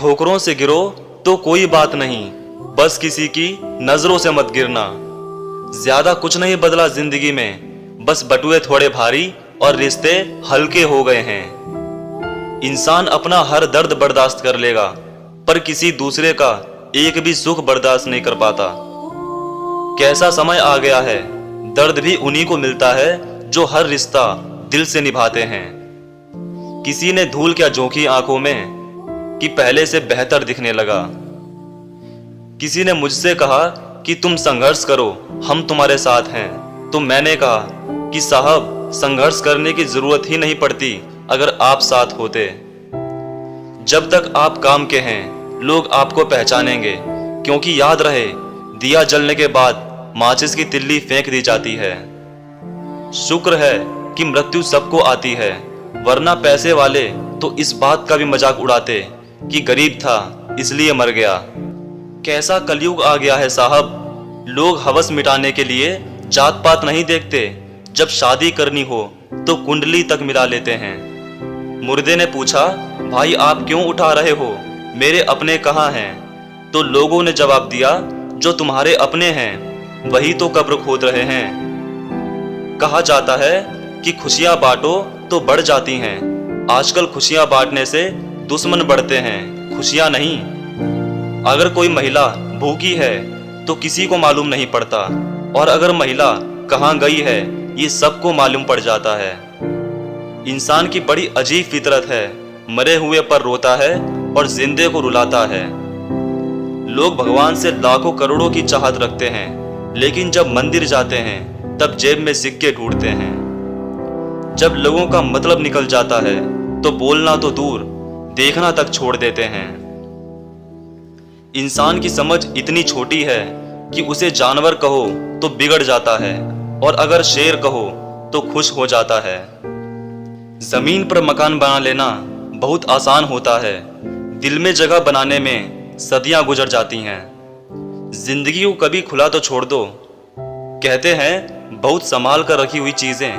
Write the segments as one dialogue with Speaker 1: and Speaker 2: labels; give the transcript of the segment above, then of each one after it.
Speaker 1: ठोकरों से गिरो तो कोई बात नहीं, बस किसी की नजरों से मत गिरना। ज्यादा कुछ नहीं बदला जिंदगी में, बस बटुए थोड़े भारी और रिश्ते हल्के हो गए हैं। इंसान अपना हर दर्द बर्दाश्त कर लेगा, पर किसी दूसरे का एक भी सुख बर्दाश्त नहीं कर पाता। कैसा समय आ गया है, दर्द भी उन्हीं को मिलता है जो हर रिश्ता दिल से निभाते हैं। किसी ने धूल क्या झोंकी आंखों में कि पहले से बेहतर दिखने लगा। किसी ने मुझसे कहा कि तुम संघर्ष करो, हम तुम्हारे साथ हैं। तो मैंने कहा कि साहब, संघर्ष करने की जरूरत ही नहीं पड़ती अगर आप साथ होते। जब तक आप काम के हैं लोग आपको पहचानेंगे, क्योंकि याद रहे दिया जलने के बाद माचिस की तिल्ली फेंक दी जाती है। शुक्र है कि मृत्यु सबको आती है, वरना पैसे वाले तो इस बात का भी मजाक उड़ाते कि गरीब था इसलिए मर गया। कैसा कलयुग आ गया है साहब, लोग हवस मिटाने के लिए जात पात नहीं देखते, जब शादी करनी हो तो कुंडली तक मिला लेते हैं। मुर्दे ने पूछा, भाई आप क्यों उठा रहे हो, मेरे अपने कहाँ हैं? तो लोगों ने जवाब दिया, जो तुम्हारे अपने हैं वही तो कब्र खोद रहे हैं। कहा जाता है कि खुशियां बांटो तो बढ़ जाती हैं, आजकल खुशियां बांटने से दुश्मन बढ़ते हैं, खुशियां नहीं। अगर कोई महिला भूखी है तो किसी को मालूम नहीं पड़ता, और अगर महिला कहाँ गई है ये सबको मालूम पड़ जाता है। इंसान की बड़ी अजीब फितरत है, मरे हुए पर रोता है और जिंदे को रुलाता है। लोग भगवान से लाखों करोड़ों की चाहत रखते हैं, लेकिन जब मंदिर जाते हैं तब जेब में सिक्के ढूंढते हैं। जब लोगों का मतलब निकल जाता है तो बोलना तो दूर, देखना तक छोड़ देते हैं। इंसान की समझ इतनी छोटी है कि उसे जानवर कहो तो बिगड़ जाता है, और अगर शेर कहो तो खुश हो जाता है। जमीन पर मकान बना लेना बहुत आसान होता है, दिल में जगह बनाने में सदियां गुजर जाती हैं। जिंदगी को कभी खुला तो छोड़ दो। कहते हैं बहुत संभाल कर रखी हुई चीजें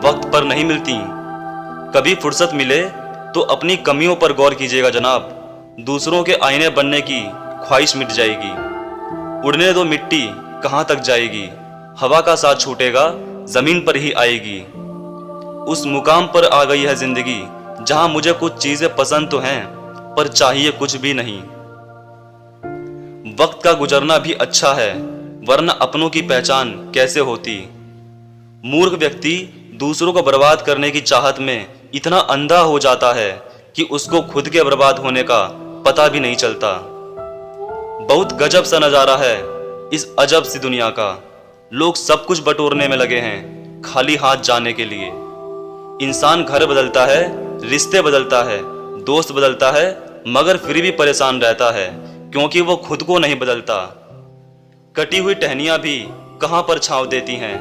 Speaker 1: वक्त पर नहीं मिलती। कभी फुर्सत मिले तो अपनी कमियों पर गौर कीजिएगा जनाब, दूसरों के आईने बनने की ख्वाहिश मिट जाएगी। उड़ने दो मिट्टी कहां तक जाएगी, हवा का साथ छूटेगा जमीन पर ही आएगी। उस मुकाम पर आ गई है जिंदगी जहां मुझे कुछ चीजें पसंद तो हैं, पर चाहिए कुछ भी नहीं। वक्त का गुजरना भी अच्छा है, वरना अपनों की पहचान कैसे होती। मूर्ख व्यक्ति दूसरों को बर्बाद करने की चाहत में इतना अंधा हो जाता है कि उसको खुद के बर्बाद होने का पता भी नहीं चलता। बहुत गजब सा नजारा है इस अजब सी दुनिया का। लोग सब कुछ बटोरने में लगे हैं खाली हाथ जाने के लिए। इंसान घर बदलता है, रिश्ते बदलता है, दोस्त बदलता है, मगर फिर भी परेशान रहता है क्योंकि वो खुद को नहीं बदलता। कटी हुई टहनियां भी कहां पर छांव देती हैं,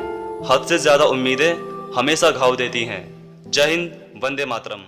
Speaker 1: हद से ज्यादा उम्मीदें हमेशा घाव देती हैं। जय हिंद, वंदे मातरम।